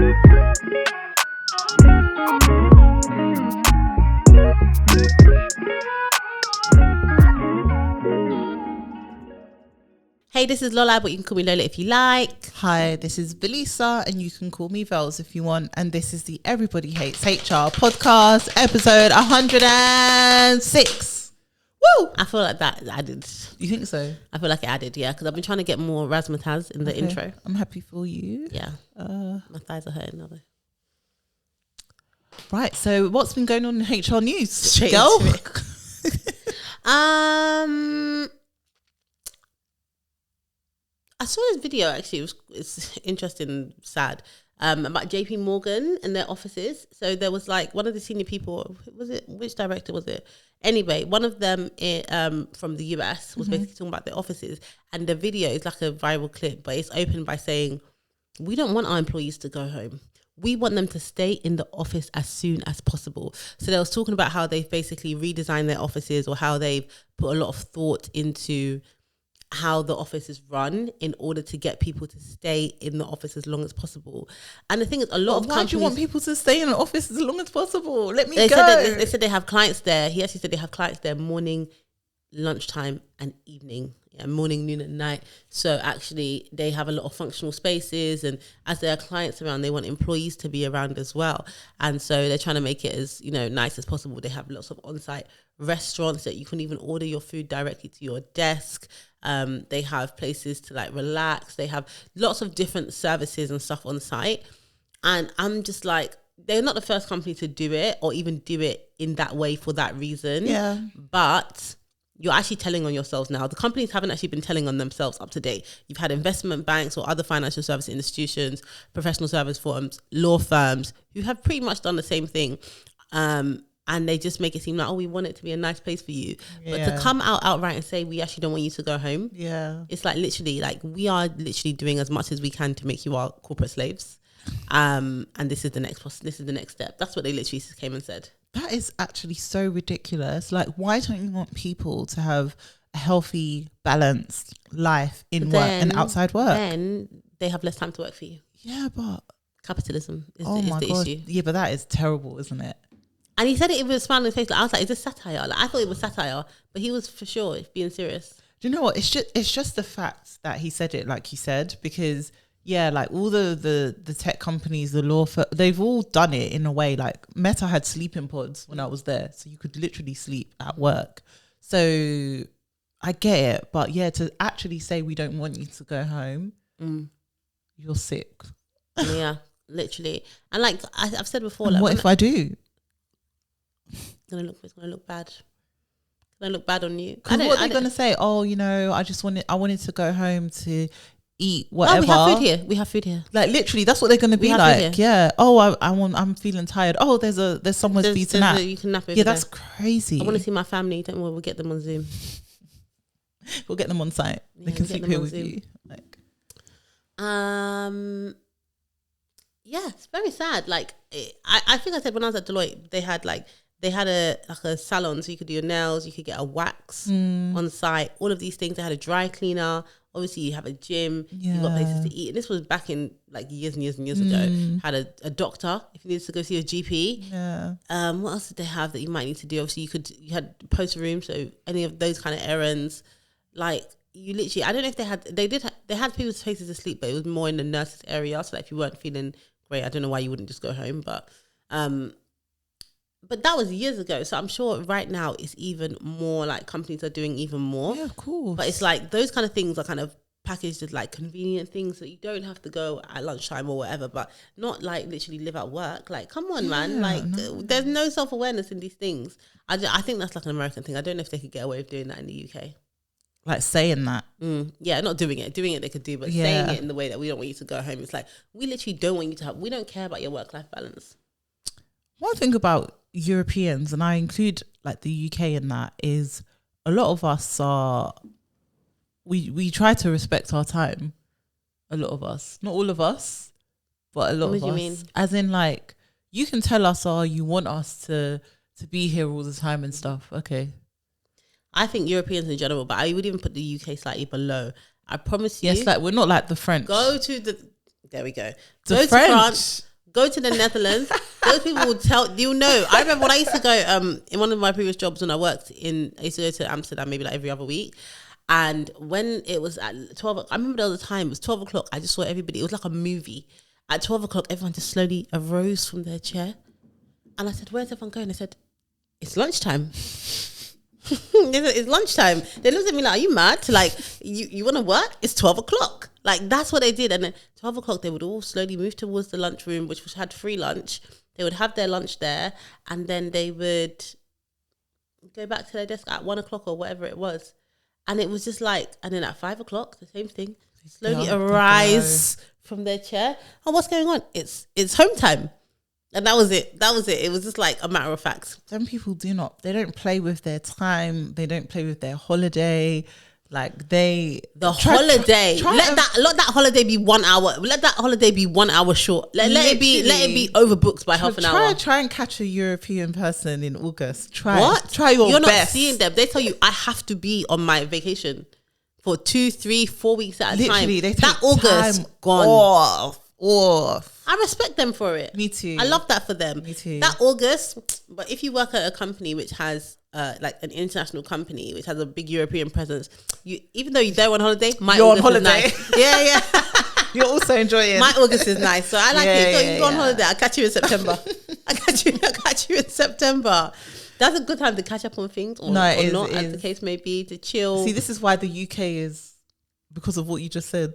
Hey, this is Lola, but you can call me Lola if you like. Hi, this is Velisa, and you can call me Vels if you want. And this is the Everybody Hates HR podcast, episode 106. Woo! I feel like that added. You think so? I feel like it added, yeah, because I've been trying to get more razzmatazz in the intro. I'm happy for you. Yeah. My thighs are hurting now, though. Right, so what's been going on in HR news? Straight Girl? into it. I saw this video, actually. It's interesting, sad, about JP Morgan and their offices. So there was like one of the senior people, which director was it? Anyway, one of them from the US was basically talking about their offices. And the video is like a viral clip, but it's opened by saying, we don't want our employees to go home. We want them to stay in the office as soon as possible. So they was talking about how they've basically redesigned their offices, or how they've put a lot of thought into how the office is run in order to get people to stay in the office as long as possible. And the thing is, a lot of companies... Why do you want people to stay in the office as long as possible? Let me go. They said they have clients there. He actually said they have clients there morning, lunchtime and evening. Yeah, morning, noon and night. So actually they have a lot of functional spaces, and as there are clients around, they want employees to be around as well. And so they're trying to make it as, nice as possible. They have lots of on-site restaurants that you can even order your food directly to your desk. They have places to like relax. They have lots of different services and stuff on site. And I'm just like, they're not the first company to do it, or even do it in that way for that reason. Yeah. But you're actually telling on yourselves now. The companies haven't actually been telling on themselves up to date. You've had investment banks or other financial service institutions, professional service firms, law firms, who have pretty much done the same thing. And they just make it seem like, we want it to be a nice place for you. Yeah. But to come outright and say, we actually don't want you to go home. Yeah. It's like literally, like, we are literally doing as much as we can to make you our corporate slaves. And this is the next step. That's what they literally came and said. That is actually so ridiculous. Like, why don't you want people to have a healthy, balanced life in work and outside work? Then they have less time to work for you. Yeah, but capitalism is the issue. Yeah, but that is terrible, isn't it? And he said it with a smile on his face. Like, I was like, is this satire? Like, I thought it was satire, but he was for sure being serious. Do you know what? It's just the fact that he said it like he said, because like all the tech companies, the law firm, they've all done it in a way. Like Meta had sleeping pods when I was there, so you could literally sleep at work. So I get it, but to actually say we don't want you to go home, you're sick. Yeah, literally. And like I've said before, and like, what if I do? It's gonna look bad. It's gonna look bad on you. Because what are they gonna say? Oh, I wanted to go home to eat whatever. Oh, we have food here. Like literally, that's what they're gonna be like. Yeah. Oh, I'm feeling tired. Oh, there's somewhere for you to nap. You can nap over there. That's crazy. I want to see my family. Don't worry, we'll get them on Zoom. We'll get them on site. They can sleep here with you. Like, yeah, it's very sad. Like, I think I said when I was at Deloitte, they had a salon, so you could do your nails, you could get a wax on site, all of these things. They had a dry cleaner. Obviously, you have a gym, you got places to eat. And this was back in like years and years and years ago. Had a doctor if you needed to go see a GP. Yeah. What else did they have that you might need to do? Obviously, you had post room, so any of those kind of errands. Like, you literally, I don't know if they had people's places to sleep, but it was more in the nurses area. So like, if you weren't feeling great, I don't know why you wouldn't just go home, but that was years ago. So I'm sure right now it's even more, like, companies are doing even more. Yeah, of course. But it's like those kind of things are kind of packaged as like convenient things, so you don't have to go at lunchtime or whatever, but not like literally live at work. Like, come on, man. Like, there's no self-awareness in these things. I think that's like an American thing. I don't know if they could get away with doing that in the UK. Like saying that. Yeah, not doing it. Doing it they could do, but saying it in the way that we don't want you to go home. It's like, we literally don't want you to we don't care about your work-life balance. One thing about Europeans, and I include like the UK in that, is a lot of us are, we try to respect our time. A lot of us. Not all of us, but a lot of us. What do you mean? As in, like, you can tell us, you want us to be here all the time and stuff. Okay. I think Europeans in general, but I would even put the UK slightly below. I promise you. Yes, like, we're not like the French. There we go. The Go French. to France, Go to the Netherlands. Those people will tell you. Know. I remember when I used to go in one of my previous jobs when I worked I used to go to Amsterdam maybe like every other week. And when it was at 12, I remember there was a time, it was 12 o'clock. I just saw everybody. It was like a movie. At 12 o'clock, everyone just slowly arose from their chair. And I said, where's everyone going? They said, it's lunchtime. They said, it's lunchtime. They looked at me like, are you mad? Like, you want to work? It's 12 o'clock. Like, that's what they did. And then 12 o'clock, they would all slowly move towards the lunchroom, which had free lunch. They would have their lunch there. And then they would go back to their desk at 1 o'clock or whatever it was. And it was just like, and then at 5 o'clock, the same thing. Slowly arise from their chair. Oh, what's going on? It's home time. And that was it. It was just like a matter of fact. Some people they don't play with their time. They don't play with their holiday. Like holiday. Let that holiday be 1 hour. Let that holiday be 1 hour short. Let it be overbooked by half an hour. Try and catch a European person in August. Try your best. You're not seeing them. They tell you I have to be on my vacation for 2, 3, 4 weeks at a time. They take that August time gone off. I respect them for it. Me too. I love that for them. Me too. That August, but if you work at a company which has like an international company which has a big European presence, even though you don't on holiday, you're August on holiday. Is nice. Yeah. You're also enjoying. My August is nice, so I like it. You go on holiday. I'll catch you in September. I'll catch you in September. That's a good time to catch up on things, or not, as the case may be, to chill. See, this is why the UK is, because of what you just said.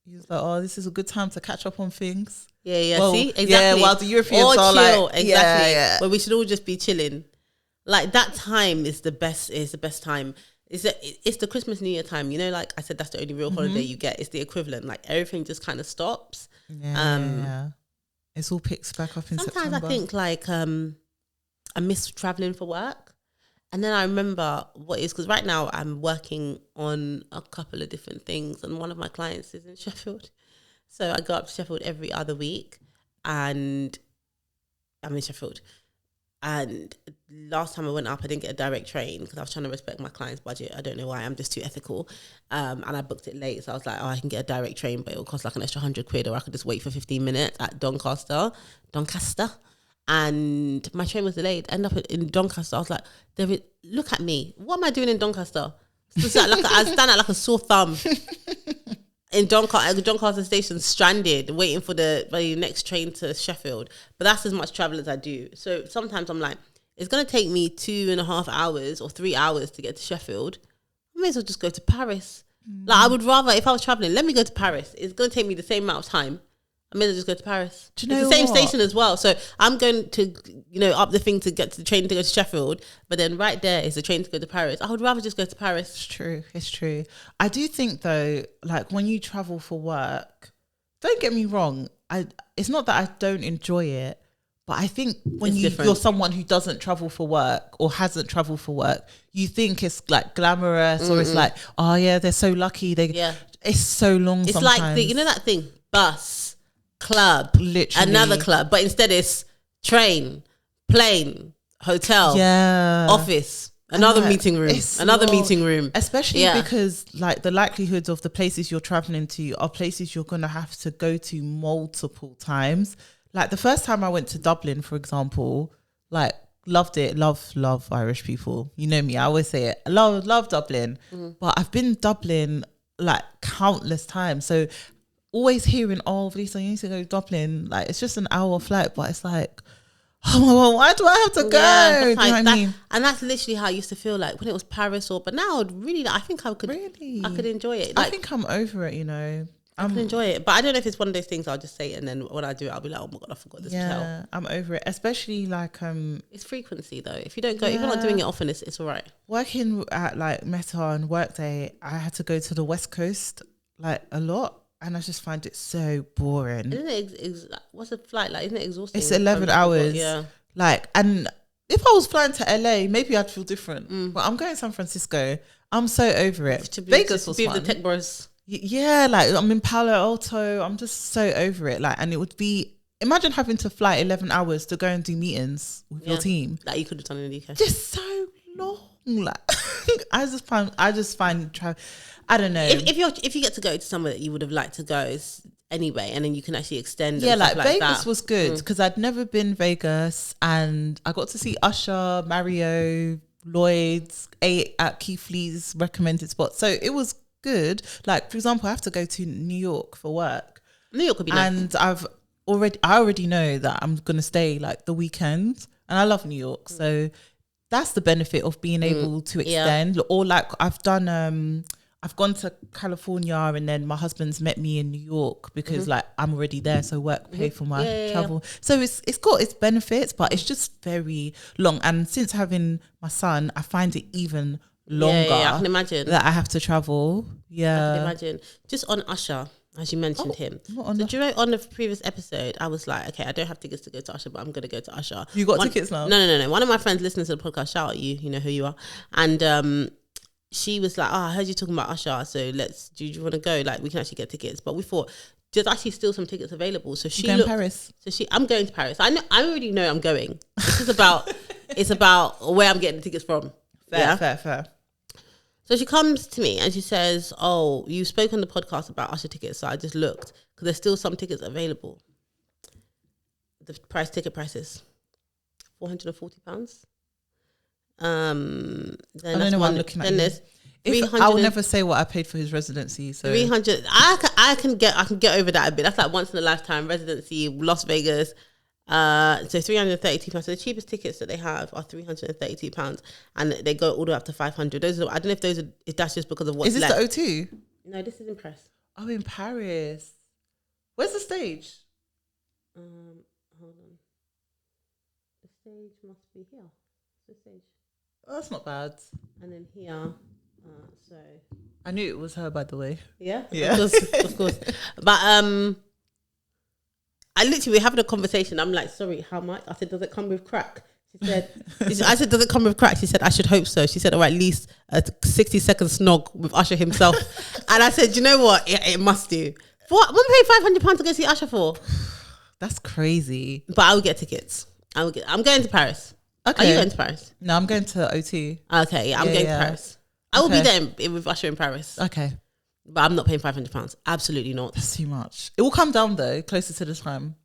He was like, oh, this is a good time to catch up on things. Yeah, well, see? Exactly. Yeah, while the Europeans or are chill, like... exactly. Yeah. But we should all just be chilling. Like, that time is the best time. It's the Christmas New Year time. You know, like I said, that's the only real holiday you get. It's the equivalent. Like, everything just kind of stops. Yeah. It's all picks back up in September. Sometimes I think, like, I miss traveling for work. And then I remember what is, because right now I'm working on a couple of different things, and one of my clients is in Sheffield. So I go up to Sheffield every other week, and I'm in Sheffield. And last time I went up, I didn't get a direct train because I was trying to respect my client's budget. I don't know why, I'm just too ethical. And I booked it late. So I was like, I can get a direct train, but it will cost like an extra £100, or I could just wait for 15 minutes at Doncaster. And my train was delayed. End up in Doncaster. I was like, David, look at me. What am I doing in Doncaster? I stand out like a sore thumb in Doncaster station, stranded, waiting for the next train to Sheffield. But that's as much travel as I do. So sometimes I'm like, it's going to take me 2.5 hours or 3 hours to get to Sheffield. I may as well just go to Paris. Like, I would rather, if I was traveling, let me go to Paris. It's going to take me the same amount of time. I may as well just go to Paris. Do you know it's the same what? station as well. So I'm going to, up the thing to get to the train to go to Sheffield. But then right there is the train to go to Paris. I would rather just go to Paris. It's true. I do think though, like when you travel for work, don't get me wrong. It's not that I don't enjoy it, but I think when you're someone who doesn't travel for work or hasn't traveled for work, you think it's like glamorous or it's like, oh yeah, they're so lucky. It's so long. It's sometimes. Like that thing, bus, club, literally another club, but instead it's train, plane, hotel, office, another meeting room, especially because like the likelihoods of the places you're traveling to are places you're gonna have to go to multiple times. Like the first time I went to Dublin, for example, like loved it, love Irish people, you know me, I always say it, I love Dublin, but I've been Dublin like countless times. So always hearing, oh, Velisa, you need to go to Dublin. Like, it's just an hour flight, but it's like, oh my God, why do I have to go? Yeah, do you know what I mean? And that's literally how I used to feel like when it was Paris but now really, I think I could enjoy it. Like, I think I'm over it, I can enjoy it. But I don't know if it's one of those things I'll just say it, and then when I do it, I'll be like, oh my God, I forgot this hotel. Yeah, I'm over it. Especially like... it's frequency though. If you're not doing it often, it's all right. Working at like Meta and Workday, I had to go to the West Coast like a lot. And I just find it so boring. Isn't it? What's a flight like? Isn't it exhausting? It's 11 hours. Yeah. Like, and if I was flying to LA, maybe I'd feel different. But I'm going to San Francisco. I'm so over it. Vegas was fun. The tech bros. Yeah, like I'm in Palo Alto. I'm just so over it. Like, and it would be, imagine having to fly 11 hours to go and do meetings with your team. That you could have done in the UK. Just so long. Like, I just find I don't know. If you get to go to somewhere that you would have liked to go anyway, and then you can actually extend. Yeah, and like stuff Vegas that. was good because I'd never been Vegas, and I got to see Usher, Mario, Lloyd's, at Keith Lee's recommended spot. So it was good. Like, for example, I have to go to New York for work. New York could be nice. And I already know that I'm gonna stay like the weekend, and I love New York. So that's the benefit of being able to extend. Or like I've gone to California, and then my husband's met me in New York because like I'm already there, so work pay for my travel. So it's got its benefits, but it's just very long. And since having my son, I find it even longer. I can imagine that I have to travel. Yeah, I can imagine. Just on Usher, as you mentioned him. So do you know, on the previous episode, I was like, okay, I don't have tickets to go to Usher, but I'm going to go to Usher. You got tickets now? No. One of my friends listening to the podcast, shout out you know who you are. And she was like, I heard you talking about Usher, so do you want to go? Like, we can actually get tickets. But we thought, there's actually still some tickets available. So she looked, Paris. So I'm going to Paris. I already know I'm going. It's about where I'm getting the tickets from. Fair. So she comes to me and she says, oh, you spoke on the podcast about Usher tickets. So I just looked because there's still some tickets available. The ticket prices, £440. Then I don't know why I'm looking at you. I will never say what I paid for his residency. So 300. I can get over that a bit. That's like once in a lifetime residency, Las Vegas. So £332. So the cheapest tickets that they have are £332, and they go all the way up to 500. Those are, I don't know if that's just because of what's Is this left. the O2? No, this is in Press. Oh, in Paris. Where's the stage? Hold on. The stage must be here. The stage. Oh, that's not bad. And then here, so I knew it was her, by the way. Yeah. Of course. But I literally having a conversation. I'm like, sorry, how much? I said, does it come with crack? She said, I said, does it come with crack? She said, I should hope so. She said, or at least a 60-second snog with Usher himself. And I said, you know what? It must do. For what? I'm going to pay £500 to go see Usher for. That's crazy. But I will get tickets. I'm going to Paris. Okay. Are you going to Paris? No, I'm going to O2. Okay, yeah, I'm going to Paris. I will be there with Usher in Paris. Okay. But I'm not paying £500. Absolutely not. That's too much. It will come down though, closer to the time.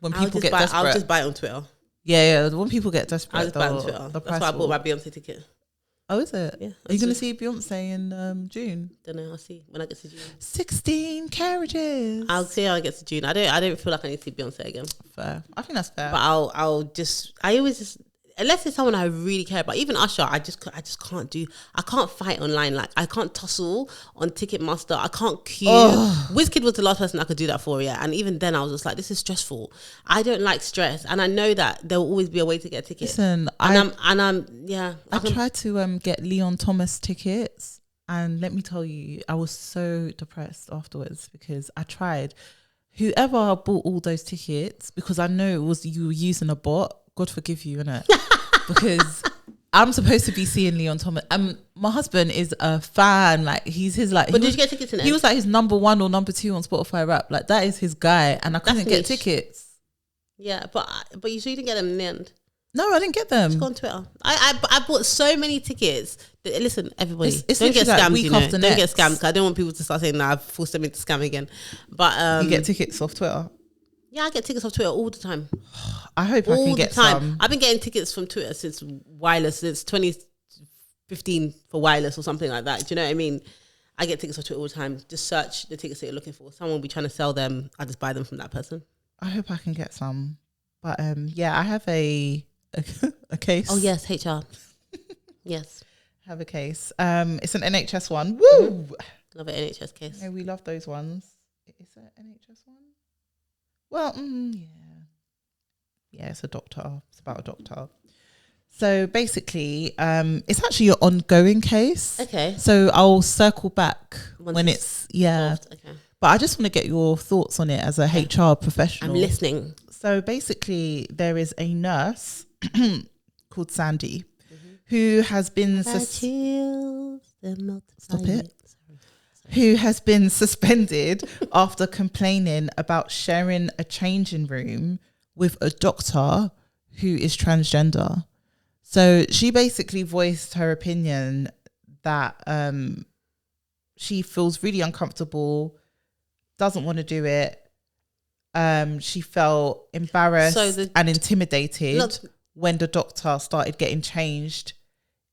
When people get desperate. I'll just buy it on Twitter. Yeah. When people get desperate. I'll just buy it on Twitter. That's why I bought my Beyonce ticket. Oh, is it? Yeah. Are you going to see Beyonce in June? Don't know. I'll see when I get to June. 16 carriages. I'll see how I get to June. I don't feel like I need to see Beyonce again. Fair. I think that's fair. But I always just, unless it's someone I really care about, even Usher, I just I can't fight online. Like, I can't tussle on Ticketmaster. I can't queue. Wizkid was the last person I could do that for, yeah. And even then I was just like, this is stressful. I don't like stress. And I know that there will always be a way to get a ticket. Listen, I tried to get Leon Thomas tickets, and let me tell you, I was so depressed afterwards because I tried. Whoever bought all those tickets, because I know it was you were using a bot, God forgive you, innit? Because I'm supposed to be seeing Leon Thomas. My husband is a fan. Like, he's his like. But did you get tickets in it? He was like his number 1 or number 2 on Spotify rap. Like, that is his guy, and I couldn't get tickets. Yeah, but you didn't get them in the end. No, I didn't get them. Just go on Twitter. I bought so many tickets. Listen, everybody, it's don't get scammed. Week after don't get scammed. I don't want people to start saying that I've forced them into scam again. But you get tickets off Twitter. Yeah, I get tickets off Twitter all the time. I hope I can get some. I've been getting tickets from Twitter since wireless, since 2015 for wireless or something like that. Do you know what I mean? I get tickets off Twitter all the time. Just search the tickets that you're looking for. Someone will be trying to sell them. I just buy them from that person. I hope I can get some. But yeah, I have a case. Oh yes, HR. Yes. I have a case. It's an NHS one. Woo! Mm-hmm. Love an NHS case. Yeah, we love those ones. Is it an NHS one? Well, yeah. Yeah, it's a doctor. It's about a doctor. So basically, it's actually an ongoing case. Okay. So I'll circle back when it's solved. Okay. But I just want to get your thoughts on it as a HR professional. I'm listening. So basically, there is a nurse called Sandy who has been who has been suspended after complaining about sharing a changing room with a doctor who is transgender. So she basically voiced her opinion that she feels really uncomfortable doesn't want to do it. She felt embarrassed and intimidated when the doctor started getting changed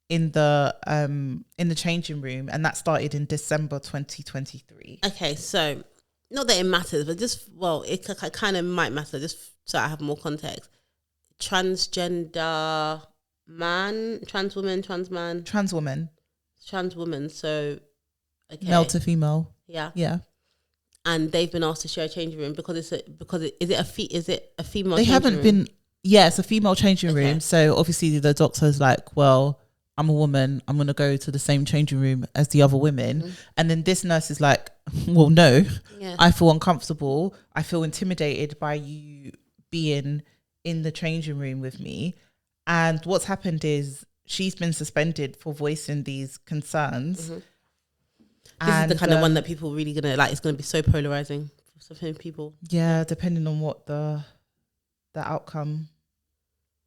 in the changing room, and that started in December 2023. Okay, so not that it matters, but it kind of might matter just so I have more context. Transgender man, trans woman, trans man, trans woman. So, okay, male to female. Yeah. And they've been asked to share a changing room is it a female? They haven't room? been. Yeah, it's a female changing room. So obviously the doctor's like, well, I'm a woman. I'm gonna go to the same changing room as the other women. Mm-hmm. And then this nurse is like, well, no, I feel uncomfortable. I feel intimidated by you being in the changing room with me. And what's happened is she's been suspended for voicing these concerns. Mm-hmm. This is the kind of one that people really gonna like. It's gonna be so polarizing for some people. Yeah, depending on what the outcome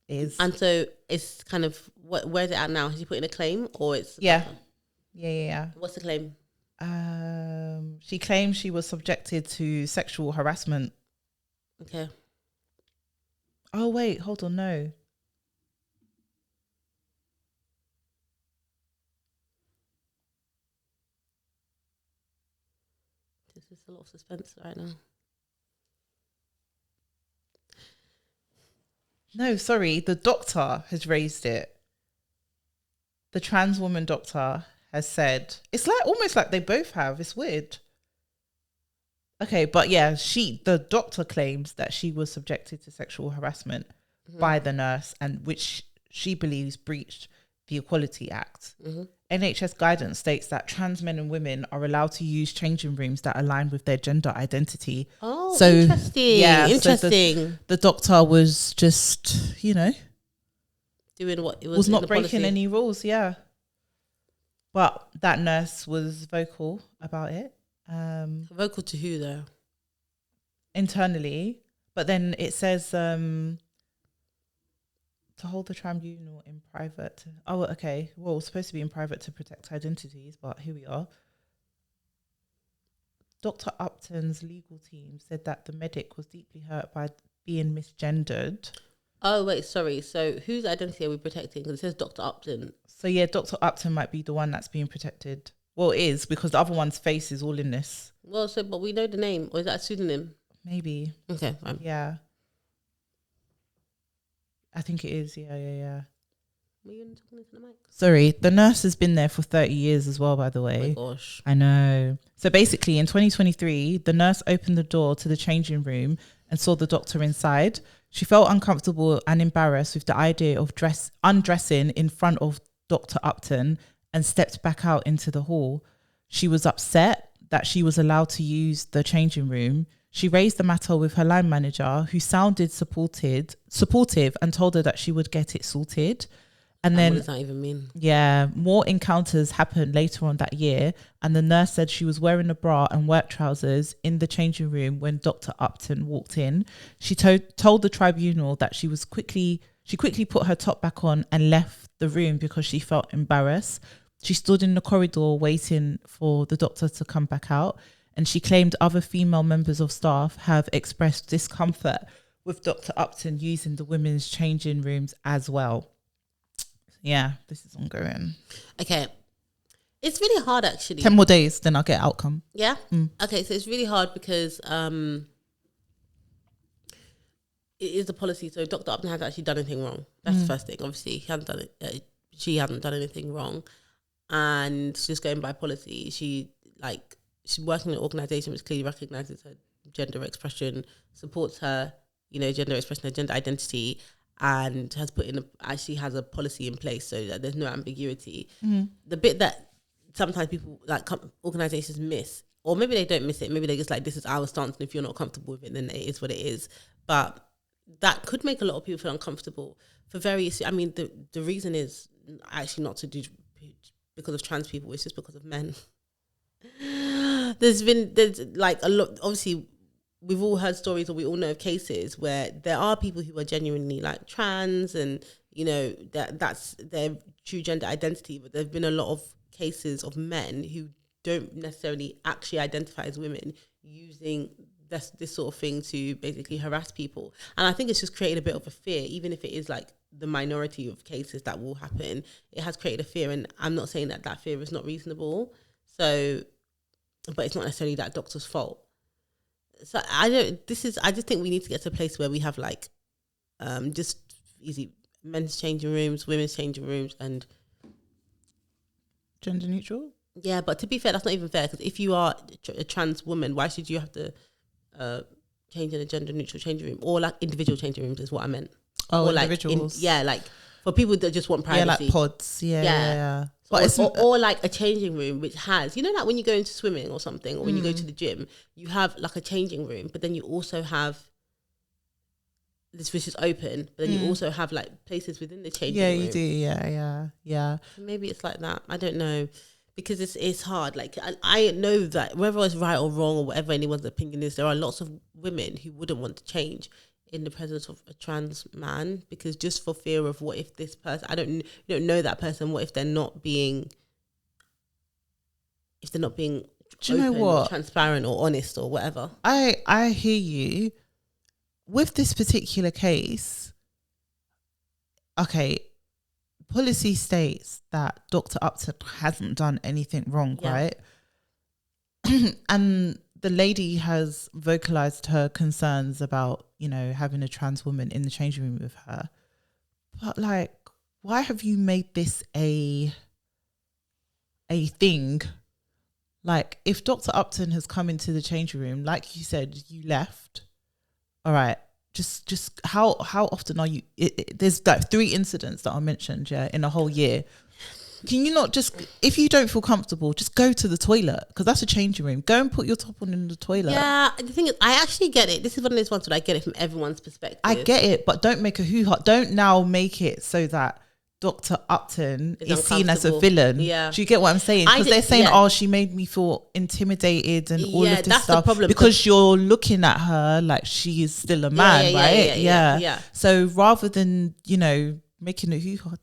is. And so it's kind of where's it at now? Has he put in a claim or it's yeah. What's the claim? She claims she was subjected to sexual harassment. Okay. Oh wait, hold on, no. This is a lot of suspense right now. No, sorry, the doctor has raised it. The trans woman doctor has said, it's like almost like they both have. It's weird. Okay, but yeah, the doctor claims that she was subjected to sexual harassment by the nurse, and which she believes breached the Equality Act. Mm-hmm. NHS guidance states that trans men and women are allowed to use changing rooms that align with their gender identity. Oh, so, interesting. Yeah, interesting. So the doctor was just, doing what it was not breaking any rules. Yeah, but that nurse was vocal about it. Vocal to who though? Internally, but then it says to hold the tribunal in private. Oh, okay. Well, it's supposed to be in private to protect identities, but here we are. Dr. Upton's legal team said that the medic was deeply hurt by being misgendered. Oh, wait, sorry. So whose identity are we protecting? Because it says Dr. Upton. So yeah, Dr. Upton might be the one that's being protected. Well, it is, because the other one's face is all in this. Well, but we know the name, or is that a pseudonym? Maybe. Okay, fine. Yeah. I think it is. Yeah. Were you talking into the mic? Sorry, the nurse has been there for 30 years as well, by the way. Oh my gosh. I know. So basically, in 2023, the nurse opened the door to the changing room and saw the doctor inside. She felt uncomfortable and embarrassed with the idea of undressing in front of Dr. Upton and stepped back out into the hall. She was upset that she was allowed to use the changing room. She raised the matter with her line manager, who sounded supportive and told her that she would get it sorted. And then, what does that even mean? Yeah, more encounters happened later on that year, and the nurse said she was wearing a bra and work trousers in the changing room when Dr. Upton walked in. She told the tribunal that she quickly put her top back on and left the room because she felt embarrassed. She stood in the corridor waiting for the doctor to come back out, and she claimed other female members of staff have expressed discomfort with Dr. Upton using the women's changing rooms as well. Yeah, this is ongoing. Okay. It's really hard, actually. 10 more days, then I'll get outcome. Yeah? Okay, so it's really hard because it is a policy. So Dr. Upton hasn't actually done anything wrong. That's the first thing. Obviously, he hasn't done it. She hasn't done anything wrong. And she's going by policy. She's working in an organisation which clearly recognises her gender expression, supports her, gender expression, her gender identity, and actually has a policy in place so that there's no ambiguity. The bit that sometimes people, organisations miss, or maybe they don't miss it, maybe they're just like, this is our stance, and if you're not comfortable with it, then it is what it is. But that could make a lot of people feel uncomfortable for various, the reason is actually not to do because of trans people, it's just because of men. There's like a lot, obviously we've all heard stories, or we all know of cases where there are people who are genuinely like trans, and that's their true gender identity, but there've been a lot of cases of men who don't necessarily actually identify as women using this sort of thing to basically harass people. And I think it's just created a bit of a fear, even if it is like the minority of cases that will happen. It has created a fear, and I'm not saying that fear is not reasonable. So, but it's not necessarily that doctor's fault. So I just think we need to get to a place where we have like, just easy men's changing rooms, women's changing rooms, and gender neutral. Yeah, but to be fair, that's not even fair, because if you are a trans woman, why should you have to change in a gender neutral changing room, or like individual changing rooms is what I meant. Oh, or individuals. Like like for people that just want privacy. Yeah, like pods. Yeah. But or like a changing room which has, you know, like when you go into swimming or something, or when you go to the gym, you have like a changing room, but then you also have this which is open, but then you also have like places within the changing room. Yeah, you do. Yeah. So maybe it's like that. I don't know, because it's hard. Like I know that whether it's right or wrong or whatever anyone's opinion is, there are lots of women who wouldn't want to change in the presence of a trans man, because just for fear of what if this person, you don't know that person, what if they're not being do you know what, transparent or honest or whatever. I hear you. With this particular case, okay, policy states that Dr. Upton hasn't done anything wrong, right? And the lady has vocalized her concerns about, you know, having a trans woman in the changing room with her. But like, why have you made this a thing? Like, if Dr. Upton has come into the changing room, like you said, you left. All right. Just how often are you? There's like 3 incidents that are mentioned, in a whole year. Can you not just, if you don't feel comfortable, just go to the toilet, because that's a changing room. Go and put your top on in the toilet. Yeah, the thing is, I actually get it. This is one of those ones where I get it from everyone's perspective. I get it, but don't make a hoo-ha. Don't now make it so that Dr. Upton is seen as a villain. Yeah. Do you get what I'm saying? Because they're saying, she made me feel intimidated and all of this that's stuff. The problem, because you're looking at her like she is still a man, right? Yeah. So rather than, you know, making a hoo-ha,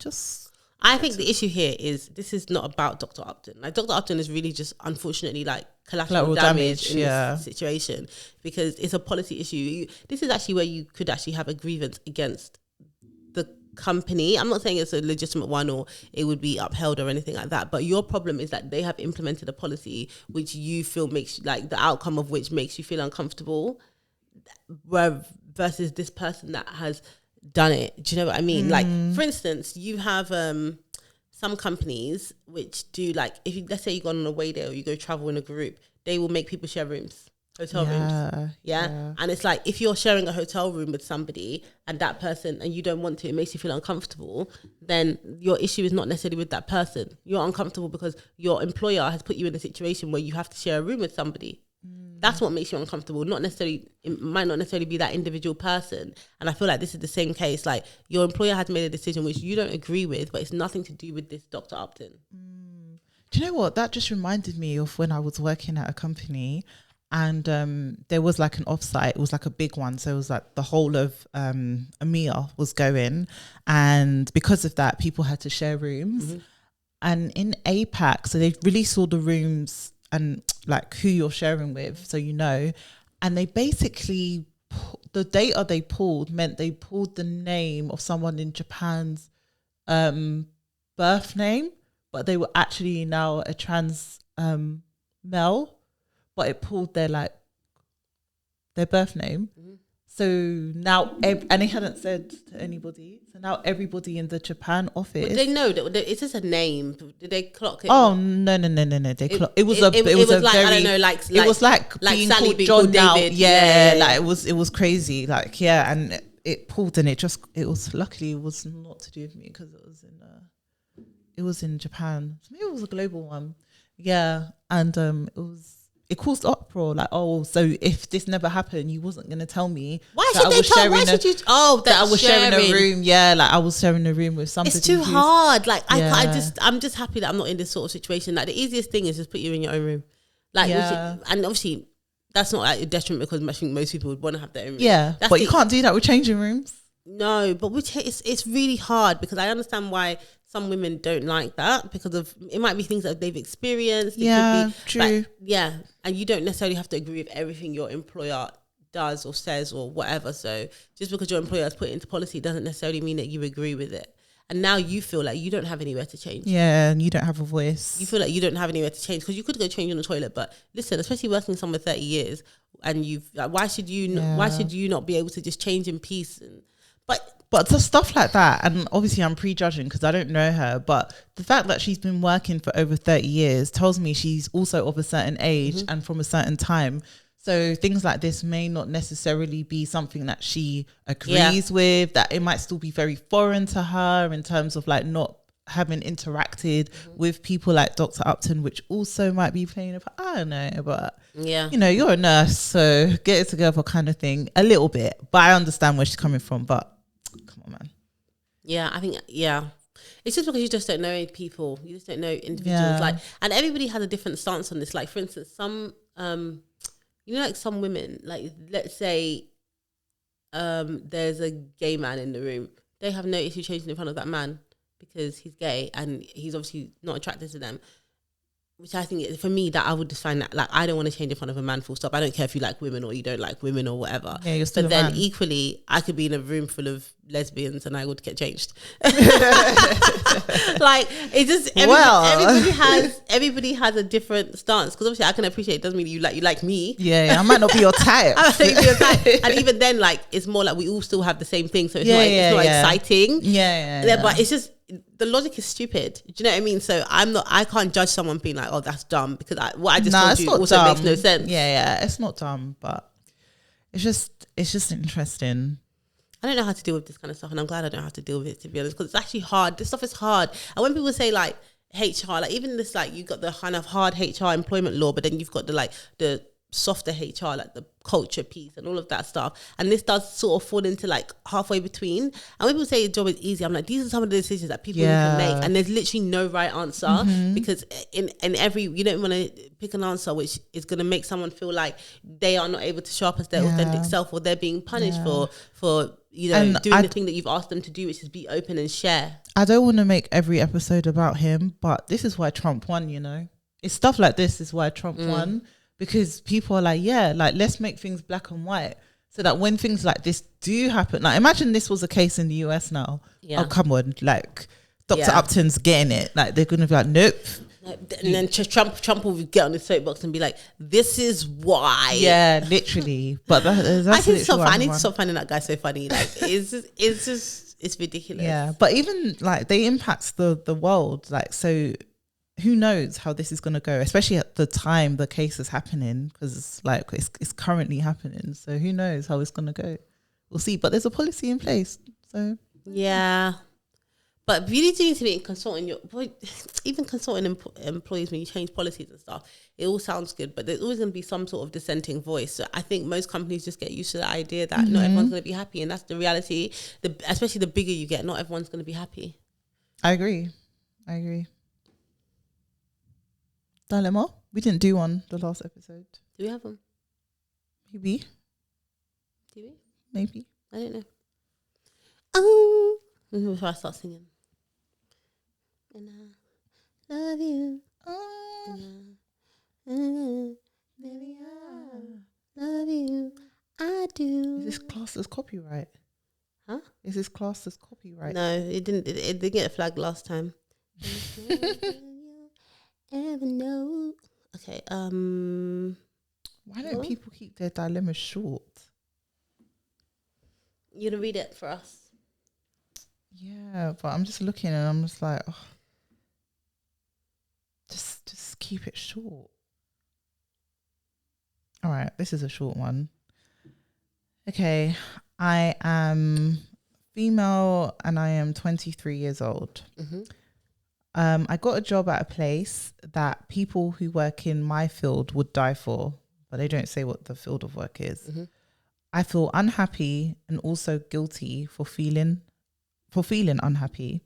I think the issue here is this is not about Dr. Upton. Like, Dr. Upton is really just, unfortunately, like collateral damage in this situation, because it's a policy issue. This is actually where you could actually have a grievance against the company. I'm not saying it's a legitimate one or it would be upheld or anything like that, but your problem is that they have implemented a policy which you feel makes, like, the outcome of which makes you feel uncomfortable, versus this person that has done it. Do you know what I mean? Like, for instance, you have some companies which do, like, if you, let's say you go on a away day or you go travel in a group, they will make people share rooms, hotel rooms. Yeah. And it's like, if you're sharing a hotel room with somebody and that person, and you don't want to, it makes you feel uncomfortable, then your issue is not necessarily with that person. You're uncomfortable because your employer has put you in a situation where you have to share a room with somebody. That's what makes you uncomfortable. Not necessarily, it might not necessarily be that individual person. And I feel like this is the same case. Like, your employer has made a decision which you don't agree with, but it's nothing to do with this Dr. Upton. Do you know what? That just reminded me of when I was working at a company, and there was like an offsite. It was like a big one. So it was like the whole of EMEA was going. And because of that, people had to share rooms. And in APAC, so they released all the rooms and like who you're sharing with, so you know. And they basically, the data they pulled meant they pulled the name of someone in Japan's birth name, but they were actually now a trans male, but it pulled their birth name. So now, and they hadn't said to anybody. So now everybody in the Japan office. But they know that it's just a name. Did they clock it? Oh no! They clock. It was like, I don't know, like it was like being Sally called John now. David. Yeah, like it was crazy. Like, yeah, and it pulled, and it was luckily it was not to do with me, because it was in Japan. So maybe it was a global one. Yeah, and it caused uproar, like, oh, so if this never happened, you wasn't going to tell me. Why should they tell? Why should you? Oh, that I was sharing a room. Yeah, like I was sharing a room with somebody. It's too hard. Like, I'm just happy that I'm not in this sort of situation. Like, the easiest thing is just put you in your own room. Like, and obviously that's not like a detriment, because I think most people would want to have their own room. Yeah, but you can't do that with changing rooms. No, but it's really hard, because I understand why some women don't like that because of, it might be things that they've experienced. It Yeah, could be, true. and you don't necessarily have to agree with everything your employer does or says or whatever. So just because your employer has put it into policy doesn't necessarily mean that you agree with it. And now you feel like you don't have anywhere to change. Yeah, and you don't have a voice. You feel like you don't have anywhere to change because you could go change on the toilet. But listen, especially working somewhere 30 years, and you've like, why should you not be able to just change in peace? But to stuff like that, and obviously I'm prejudging because I don't know her, but the fact that she's been working for over 30 years tells me she's also of a certain age and from a certain time. So things like this may not necessarily be something that she agrees with, that it might still be very foreign to her in terms of like not having interacted with people like Dr. Upton, which also might be playing a part. I don't know, but you know, you're a nurse, so get it together kind of thing a little bit. But I understand where she's coming from, but come on, man. Yeah, I think, it's just because you just don't know people. You just don't know individuals. Like, and everybody has a different stance on this. Like, for instance, some, you know, like some women, like let's say there's a gay man in the room. They have no issue changing in front of that man because he's gay and he's obviously not attracted to them. Which I think, for me, that I would just find that, like, I don't want to change in front of a man, full stop. I don't care if you like women or you don't like women or whatever. Yeah, you're still but a then man. equally, I could be in a room full of lesbians and I would get changed. Like, it just, everybody has a different stance. Because obviously I can appreciate, it doesn't mean you like me. Yeah, I might not be your type. I might not be your type. And even then, like, it's more like we all still have the same thing. So it's not exciting. Yeah. But it's just, the logic is stupid. Do you know what I mean? So I can't judge someone being like, oh, that's dumb, because what I just told you also makes no sense. Yeah, it's not dumb, but it's just interesting. I don't know how to deal with this kind of stuff, and I'm glad I don't have to deal with it, to be honest, because it's actually hard. This stuff is hard. And when people say like HR, like even this, like, you've got the kind of hard HR employment law, but then you've got the softer HR, like the culture piece and all of that stuff. And this does sort of fall into like halfway between. And when people say the job is easy, I'm like, these are some of the decisions that people need to make. And there's literally no right answer because in every, you don't want to pick an answer which is going to make someone feel like they are not able to show up as their authentic self, or they're being punished for you know, doing the thing that you've asked them to do, which is be open and share. I don't want to make every episode about him, but this is why Trump won, you know. It's stuff like this is why Trump won. Because people are like, let's make things black and white so that when things like this do happen, like imagine this was a case in the US now. Oh, come on. Like Dr. Upton's getting it. Like they're going to be like, nope. And then Trump will get on the soapbox and be like, this is why. Yeah, literally. But that's I need to stop finding that guy so funny. Like it's ridiculous. Yeah, but even like they impact the world. Like, so who knows how this is going to go, especially at the time the case is happening, because like it's currently happening. So who knows how it's going to go? We'll see. But there's a policy in place. So yeah. But really do need to be consulting employees when you change policies and stuff. It all sounds good, but there's always going to be some sort of dissenting voice. So I think most companies just get used to the idea that not everyone's going to be happy, and that's the reality. Especially the bigger you get, not everyone's going to be happy. I agree. Dilemma. We didn't do one the last episode. Do we have one? Maybe. Do we? Maybe. I don't know. Before I start singing. And I love you. Baby, I love you. I do. Is this classed as copyright? Huh? Is this classed as copyright? No, it didn't. It didn't get a flag last time. Ever know? Okay. Why don't people keep their dilemmas short? You gonna read it for us? Yeah, but I'm just looking and I'm just like, just keep it short. All right, this is a short one. Okay, I am female and I am 23 years old. I got a job at a place that people who work in my field would die for, but they don't say what the field of work is. I feel unhappy and also guilty for feeling unhappy.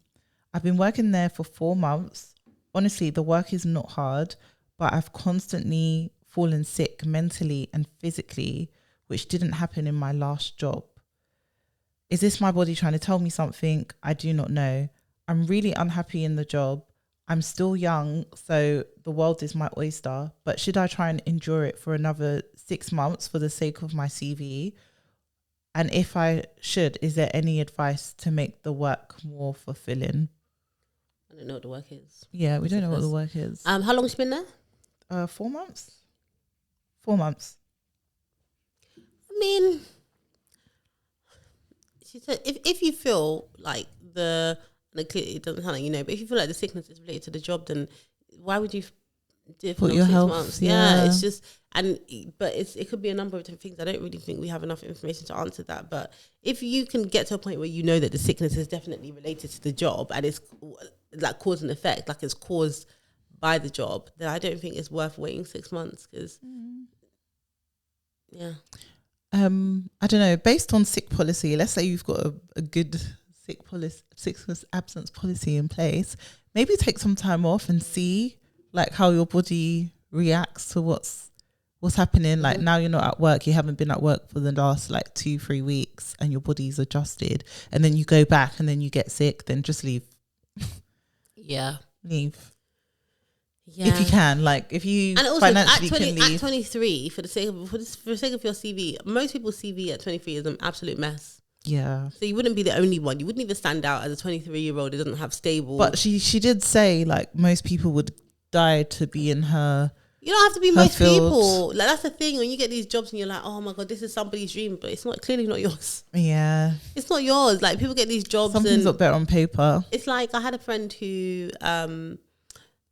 I've been working there for 4 months. Honestly, the work is not hard, but I've constantly fallen sick mentally and physically, which didn't happen in my last job. Is this my body trying to tell me something? I do not know. I I'm really unhappy in the job. I'm still young, so the world is my oyster. But should I try and endure it for another 6 months for the sake of my CV? And if I should, is there any advice to make the work more fulfilling? I don't know what the work is. Yeah, we don't know what the work is. How long has she been there? 4 months. 4 months. I mean, she said if you feel like it doesn't sound like you know, but if you feel like the sickness is related to the job, then why would you do it for Put your 6 health, months? yeah. It's just but it could be a number of different things. I don't really think we have enough information to answer that. But if you can get to a point where you know that the sickness is definitely related to the job and it's like cause and effect, like it's caused by the job, then I don't think it's worth waiting 6 months because yeah. I don't know, based on sick policy, let's say you've got a good sickness absence policy in place, maybe take some time off and see like how your body reacts to what's happening. Like now you're not at work, you haven't been at work for the last like 2-3 weeks and your body's adjusted, and then you go back and then you get sick, then just leave. Leave. Yeah. If you can, like if you and also financially can leave. At 23, for the sake of your CV, most people's CV at 23 is an absolute mess. Yeah. So you wouldn't be the only one. You wouldn't even stand out as a 23-year-old who doesn't have stable. But she did say like most people would die to be in her. You don't have to be most field. people. Like that's the thing, when you get these jobs and you're like, oh my god, this is somebody's dream, but it's clearly not yours. Yeah. It's not yours. Like people get these jobs. Something's not better on paper. It's like I had a friend who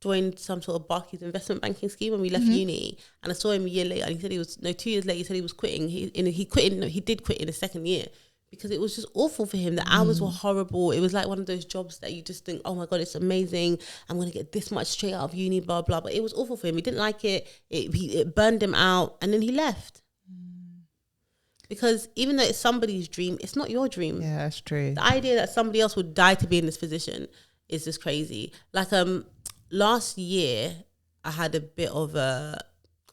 joined some sort of Barclays investment banking scheme when we left uni, and I saw him a year later, and he said 2 years later he said he was quitting. He did quit in the second year because it was just awful for him. The hours were horrible. It was like one of those jobs that you just think, oh my god, it's amazing, I'm gonna get this much straight out of uni, blah blah. But it was awful for him. He didn't like it. It burned him out, and then he left. Because even though it's somebody's dream, it's not your dream. Yeah, that's true. The idea that somebody else would die to be in this position is just crazy. Like last year, I had a bit of I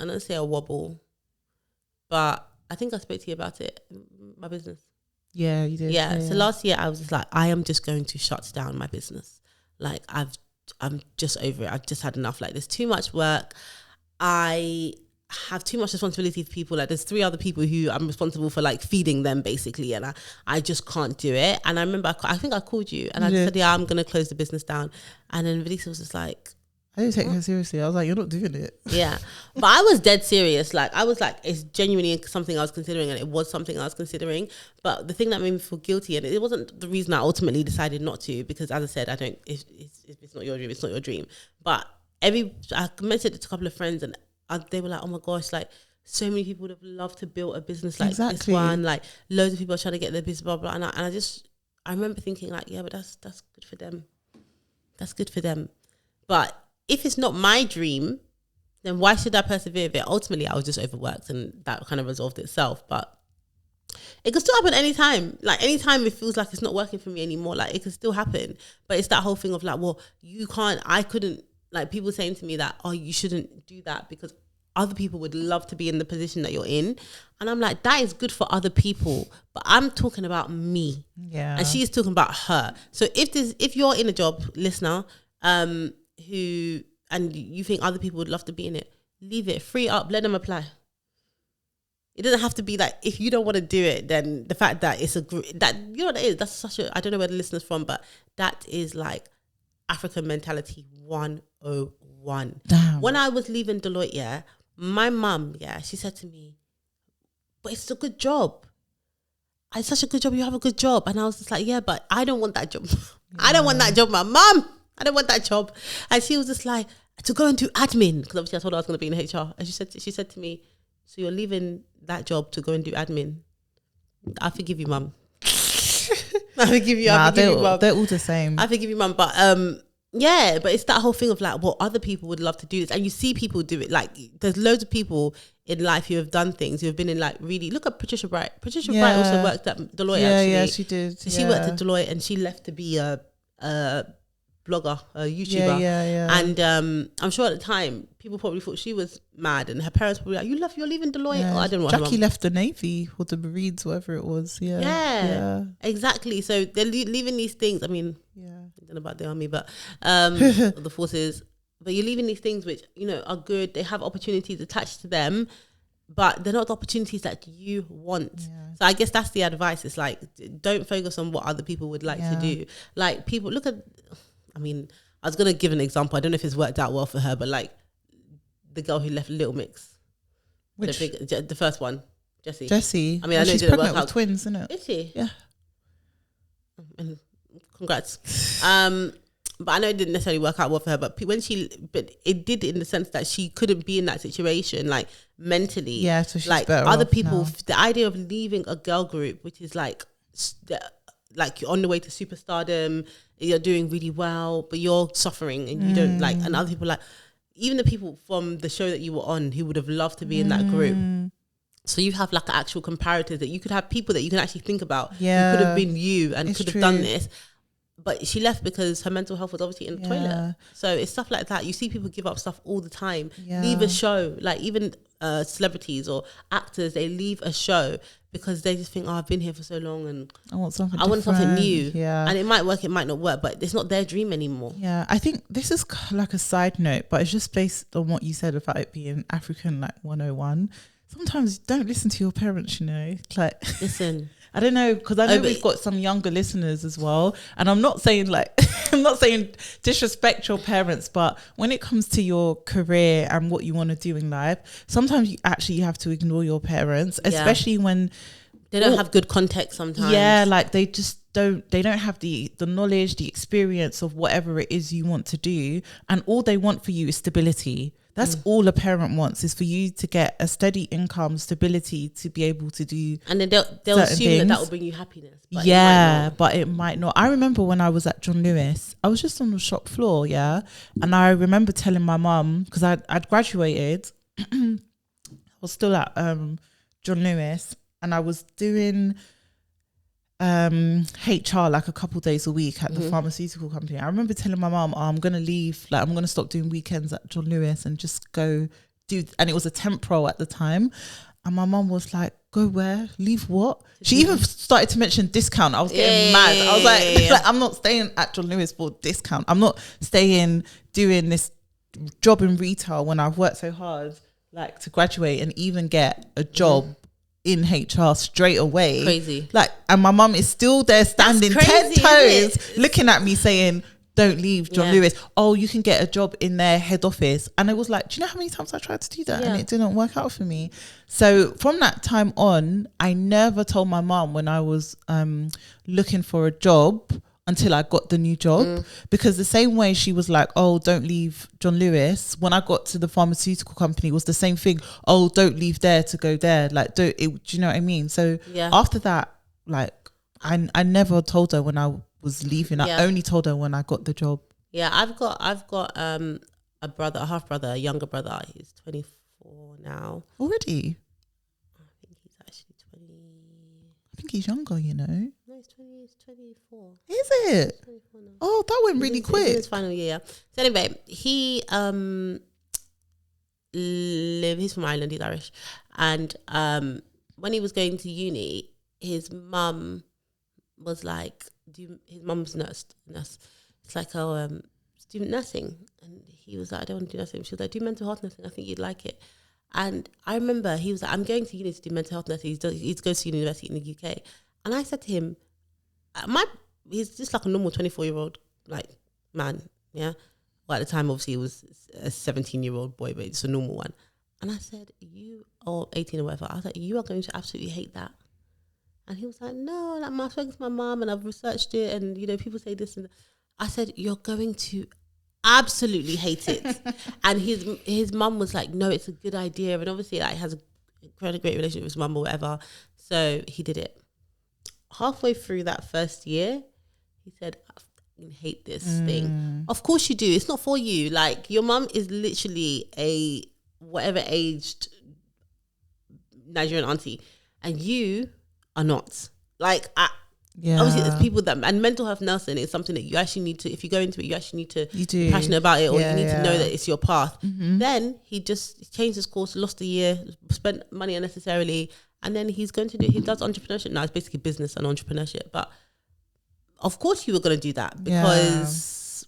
don't say a wobble, but I think I spoke to you about it, my business. Yeah, you did. Yeah. So last year, I was just like, I am just going to shut down my business. Like I'm just over it. I've just had enough. Like there's too much work. I have too much responsibility for people. Like there's 3 other people who I'm responsible for like feeding them basically, and I just can't do it. And I remember I think I called you and I said, yeah, I'm gonna close the business down. And then Velisa was just like, I didn't take her seriously. I was like, you're not doing it. Yeah. But I was dead serious. Like I was like, it's genuinely something I was considering, and it was something I was considering. But the thing that made me feel guilty, and it wasn't the reason I ultimately decided not to, because as I said, if it's not your dream, it's not your dream. But I mentioned it to a couple of friends, and they were like, oh my gosh, like so many people would have loved to build a business like this one. Like loads of people are trying to get their business, blah, blah. And I remember thinking like, yeah, but that's good for them. That's good for them. But if it's not my dream, then why should I persevere with it? Ultimately, I was just overworked, and that kind of resolved itself. But it could still happen anytime. Like anytime it feels like it's not working for me anymore, like it could still happen. But it's that whole thing of like, well, I couldn't, like people saying to me that, oh, you shouldn't do that because other people would love to be in the position that you're in. And I'm like, that is good for other people, but I'm talking about me. Yeah. And she's talking about her. So if you're in a job, listener, and you think other people would love to be in it, leave it, free up, let them apply. It doesn't have to be like, if you don't want to do it, then the fact that that you know what it is, that's such a, I don't know where the listener's from, but that is like African mentality 101. Damn. When I was leaving Deloitte, yeah, my mum, yeah, she said to me, but it's a good job. It's such a good job, you have a good job. And I was just like, yeah, but I don't want that job. Yeah. I don't want that job, my mum. I don't want that job. And she was just like, to go and do admin, because obviously I told her I was going to be in HR. And she said to me, so you're leaving that job to go and do admin? I forgive you, mum. I forgive you, mum. They're all the same. I forgive you, mum. But yeah, but it's that whole thing of like, well, other people would love to do this. And you see people do it. Like there's loads of people in life who have done things, who have been in like really, look at Patricia Bright. Patricia Bright also worked at Deloitte actually. Yeah, she did. So she worked at Deloitte and she left to be a blogger, a YouTuber. And I'm sure at the time people probably thought she was mad, and her parents probably like, you're leaving Deloitte. Yeah. Oh, I don't know. Jackie left the Navy or the Marines, whatever it was. Yeah, exactly. So they're leaving these things. I mean, don't know about the army, but the forces. But you're leaving these things which, you know, are good. They have opportunities attached to them, but they're not the opportunities that you want. Yeah. So I guess that's the advice. It's like, don't focus on what other people would like to do. Like, people look at, I mean, I was going to give an example. I don't know if it's worked out well for her, but like the girl who left Little Mix. Which? The first one, Jessie. Jessie. I mean, I know she's it didn't pregnant work with out. twins, isn't it? Is she? Yeah. And congrats. But I know it didn't necessarily work out well for her. But but it did in the sense that she couldn't be in that situation, like mentally. Yeah, so she's like better other off people. now. The idea of leaving a girl group, which is like you're on the way to superstardom, you're doing really well, but you're suffering and you don't like. And other people like, even the people from the show that you were on who would have loved to be in that group. So you have like actual comparators that you could have people that you can actually think about. Yeah, who could have been you and could have true. done this. But she left because her mental health was obviously in the toilet. So it's stuff like that. You see people give up stuff all the time. Leave a show. Like even celebrities or actors, they leave a show because they just think, oh, I've been here for so long and I want something new. Yeah. And it might work, it might not work, but it's not their dream anymore. Yeah. I think this is like a side note, but it's just based on what you said about it being African, like 101. Sometimes don't listen to your parents, you know. Like, listen. I don't know, because I know we've got some younger listeners as well. And I'm not saying like, I'm not saying disrespect your parents, but when it comes to your career and what you want to do in life, sometimes you have to ignore your parents, especially when they don't have good context sometimes. Yeah, like they don't have the knowledge, the experience of whatever it is you want to do. And all they want for you is stability. That's all a parent wants, is for you to get a steady income, stability, to be able to do. And then they'll assume that will bring you happiness. But but it might not. I remember when I was at John Lewis, I was just on the shop floor, and I remember telling my mum, because I'd graduated, I was still at John Lewis, and I was doing HR like a couple days a week at the pharmaceutical company. I remember telling my mom, I'm gonna leave, like I'm gonna stop doing weekends at John Lewis and just go do, and it was a temp role at the time, and my mom was like, go where? Leave what? She even started to mention discount. I was getting mad. I was like, I'm not staying at John Lewis for discount. I'm not staying doing this job in retail when I've worked so hard like to graduate and even get a job in HR straight away. Crazy. Like, and my mum is still there standing crazy, 10 toes looking at me saying, don't leave John Lewis. Oh, you can get a job in their head office. And I was like, do you know how many times I tried to do that and it didn't work out for me? So from that time on, I never told my mum when I was looking for a job until I got the new job, because the same way she was like, oh, don't leave John Lewis, when I got to the pharmaceutical company, it was the same thing. Oh, don't leave there to go there. Like, do you know what I mean? So after that, like, I never told her when I was leaving. I only told her when I got the job. Yeah, I've got a brother, a half brother, a younger brother. He's 24 now. Already? I think he's actually 20. I think he's younger, you know. No, he's 24. Is it? 24 now. Oh, that went really quick. He's in his final year. So anyway, he he's from Ireland, he's Irish. And when he was going to uni, his mum was like, his mum's nurse. It's like, student nursing. And he was like, I don't want to do nursing. She was like, do mental health nursing. I think you'd like it. And I remember he was like, I'm going to uni to do mental health nursing. He's going to university in the UK. And I said to him, he's just like a normal 24-year-old like man, yeah. Well, at the time, obviously, he was a 17-year-old boy, but it's a normal one. And I said, you, or 18 or whatever, I was like, you are going to absolutely hate that. And he was like, no, like, I've spoken to my mom and I've researched it, and you know, people say this and that. I said, you're going to absolutely hate it. And his mum was like, no, it's a good idea, and obviously like has a great relationship with his mum or whatever. So he did it. Halfway through that first year, he said, I fucking hate this thing. Of course you do. It's not for you. Like, your mum is literally a whatever aged Nigerian auntie, and you are not. Like, obviously there's people that, and mental health nursing is something that you actually need to, if you go into it, you actually need to be passionate about it, or you need to know that it's your path. Then he just changed his course, lost a year, spent money unnecessarily, and then he's going to do, he does entrepreneurship now. It's basically business and entrepreneurship, but of course you were going to do that because,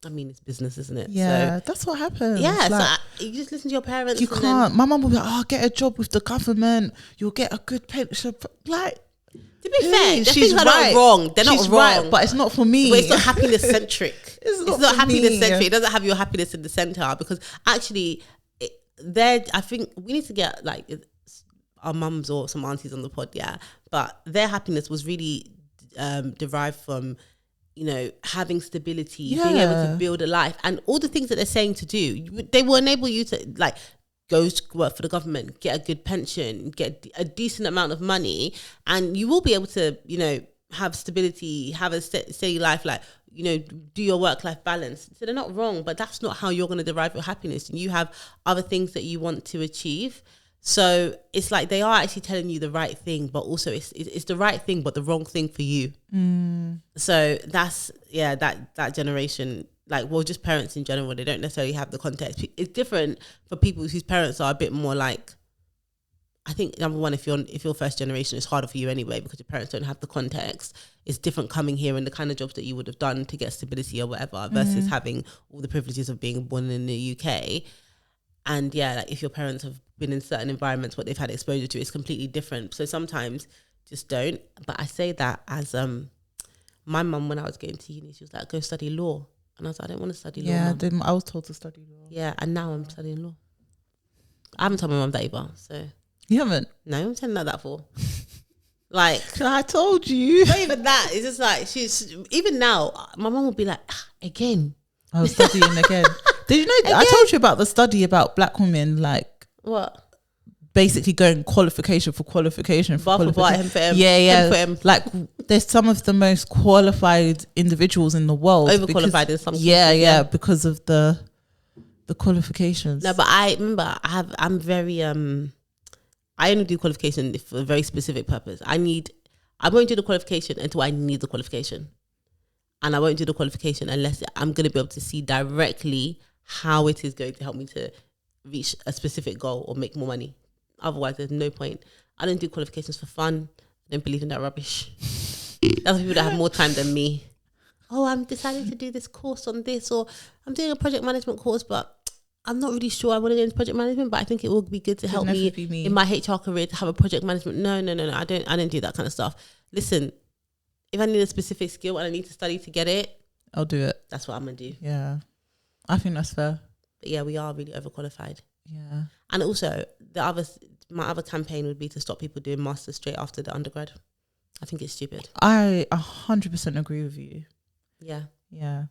I mean, it's business, isn't it? Yeah, so, that's what happens. Yeah, like, so you just listen to your parents. You can't. My mum will be like, "Oh, get a job with the government. You'll get a good pension." Like, to be fair, she's not right. wrong. They're she's not wrong, right, but it's not for me. But it's not happiness centric. It's not happiness me. centric. It doesn't have your happiness in the center because actually, I think we need to get like our mums or some aunties on the pod, but their happiness was really derived from, you know, having stability, being able to build a life, and all the things that they're saying to do. They will enable you to like go to work for the government, get a good pension, get a decent amount of money, and you will be able to, you know, have stability, have a steady life, like, you know, do your work-life balance. So they're not wrong, but that's not how you're going to derive your happiness. You have other things that you want to achieve. So it's like they are actually telling you the right thing, but also it's the right thing, but the wrong thing for you. So that's, that generation, like, well, just parents in general, they don't necessarily have the context. It's different for people whose parents are a bit more like, I think, number one, if you're first generation, it's harder for you anyway because your parents don't have the context. It's different coming here and the kind of jobs that you would have done to get stability or whatever versus having all the privileges of being born in the UK. And like if your parents have been in certain environments, what they've had exposure to is completely different. So sometimes just don't. But I say that as my mum, when I was getting to uni, she was like, go study law. And I was like, I don't want to study law. Yeah, I was told to study law. Yeah, and now I'm studying law. I haven't told my mum that either, so. You haven't? No, I'm telling her that for. Like, I told you. Not even that. It's just like, she's, even now, my mum will be like, again. I was studying again. Did you know, I told you about the study about black women, like. What? Basically going qualification for qualification. Yeah. Like, there's some of the most qualified individuals in the world. Overqualified in some cases. Yeah, because of the qualifications. No, but I remember I'm very I only do qualification for a very specific purpose. I won't do the qualification until I need the qualification. And I won't do the qualification unless I'm going to be able to see directly how it is going to help me to reach a specific goal or make more money. Otherwise, there's no point. I don't do qualifications for fun. I don't believe in that rubbish. That's people that have more time than me. Oh, I'm deciding to do this course on this, or I'm doing a project management course, but I'm not really sure I want to go into project management, but I think it will be good to help me in my HR career to have a project management. No. I don't do that kind of stuff. Listen, if I need a specific skill and I need to study to get it, I'll do it. That's what I'm going to do. Yeah. I think that's fair. But yeah, we are really overqualified. Yeah. And also, my other campaign would be to stop people doing masters straight after the undergrad. I think it's stupid. I 100% agree with you. Yeah. Yeah.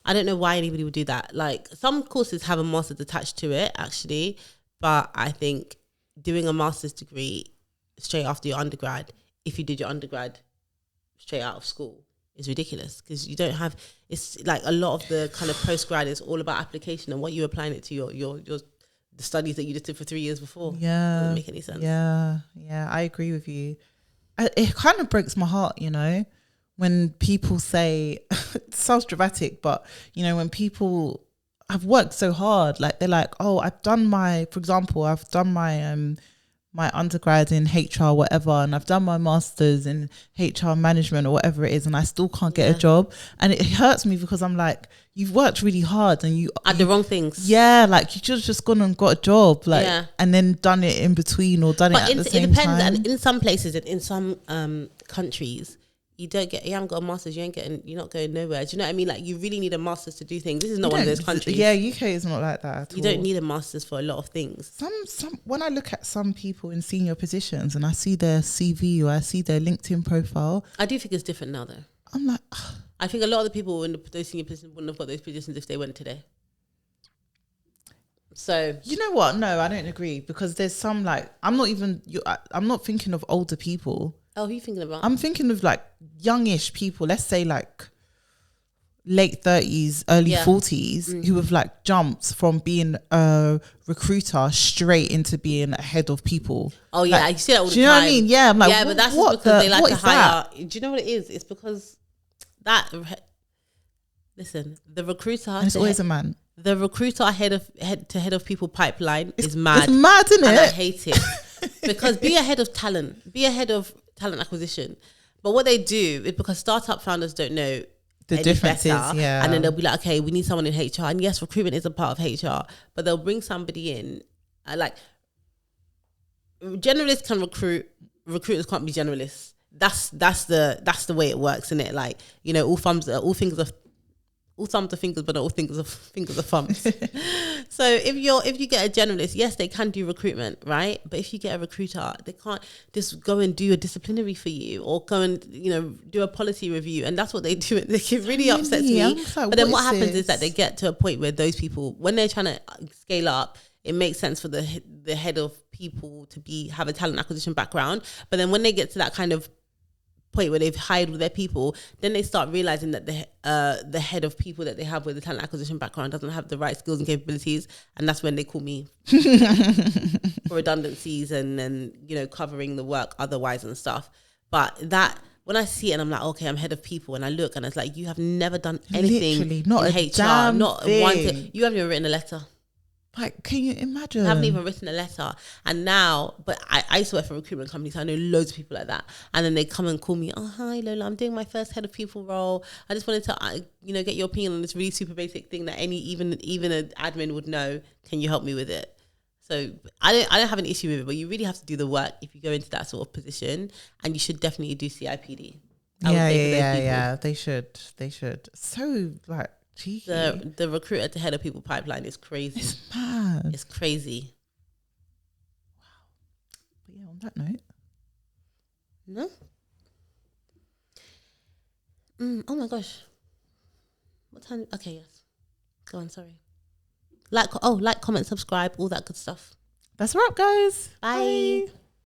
I don't know why anybody would do that. Like, some courses have a master's attached to it, actually. But I think doing a master's degree straight after your undergrad, if you did your undergrad straight out of school, is ridiculous. Because you don't have, it's like a lot of the kind of postgrad is all about application and what you're applying it to your the studies that you just did for 3 years before. Yeah. Doesn't make any sense. Yeah. I agree with you. It kind of breaks my heart, you know, when people say, it sounds dramatic, but, you know, when people have worked so hard, like they're like, oh, I've done my my undergrad in HR, whatever, and I've done my master's in HR management or whatever it is, and I still can't get a job. And it hurts me because I'm like, you've worked really hard and you at the wrong things. Yeah, like you just gone and got a job, like, and then done it in between or done it at the same time. It depends. And in some places, in some countries, you haven't got a master's, you're not going nowhere. Do you know what I mean? Like, you really need a master's to do things. This is not one of those countries. Yeah, UK is not like that at all. You don't need a master's for a lot of things. Some when I look at some people in senior positions and I see their CV or I see their LinkedIn profile, I do think it's different now, though. I'm like, I think a lot of the people in those senior positions wouldn't have got those positions if they went today. So, you know what? No, I don't agree, because there's some, like, I'm not thinking of older people. Oh, who are you thinking about? I'm thinking of like youngish people, let's say like late 30s, early 40s, who have like jumped from being a recruiter straight into being a head of people. Oh yeah, I see that all the time. Do you know what I mean? Yeah, I'm like, but that's just because they like to hire. Do you know what it is? It's because listen, the recruiter. And it's always a man. The recruiter head of people pipeline is mad. It's mad, isn't it? And I hate it. Because be a head of talent acquisition, But what they do is because startup founders don't know The any difference is, better, yeah. and then they'll be like, okay, we need someone in HR, and yes, recruitment is a part of HR, but they'll bring somebody in, like generalists can recruit, recruiters can't be generalists. That's the way it works, isn't it? Like, you know, all thumbs are fingers, but not all fingers are thumbs. So if you get a generalist, yes, they can do recruitment, right? But if you get a recruiter, they can't just go and do a disciplinary for you or go and, you know, do a policy review. And that's what they do. It really upsets me. Like, but then what happens is that they get to a point where those people, when they're trying to scale up, it makes sense for the head of people to have a talent acquisition background. But then when they get to that kind of point where they've hired all their people, then they start realizing that the head of people that they have with the talent acquisition background doesn't have the right skills and capabilities, and that's when they call me for redundancies and you know, covering the work otherwise and stuff. But that, when I see it and I'm like, okay, I'm head of people, and I look and it's like, you have never done anything. Literally, not in a HR, damn not thing. one thing. You haven't even written a letter. Like, can you imagine? I haven't even written a letter. And now, but I used to work for a recruitment company, so I know loads of people like that. And then they come and call me, oh, hi, Lola, I'm doing my first head of people role. I just wanted to, you know, get your opinion on this really super basic thing that even an admin would know. Can you help me with it? So I don't have an issue with it, but you really have to do the work if you go into that sort of position, and you should definitely do CIPD. Yeah. They should. So, like, cheeky. The recruiter to head of people pipeline is crazy. It's mad. It's crazy. Wow. But yeah, on that note. No? Oh my gosh. What time? Okay, yes. Go on, sorry. Like, comment, subscribe, all that good stuff. That's a wrap, guys. Bye.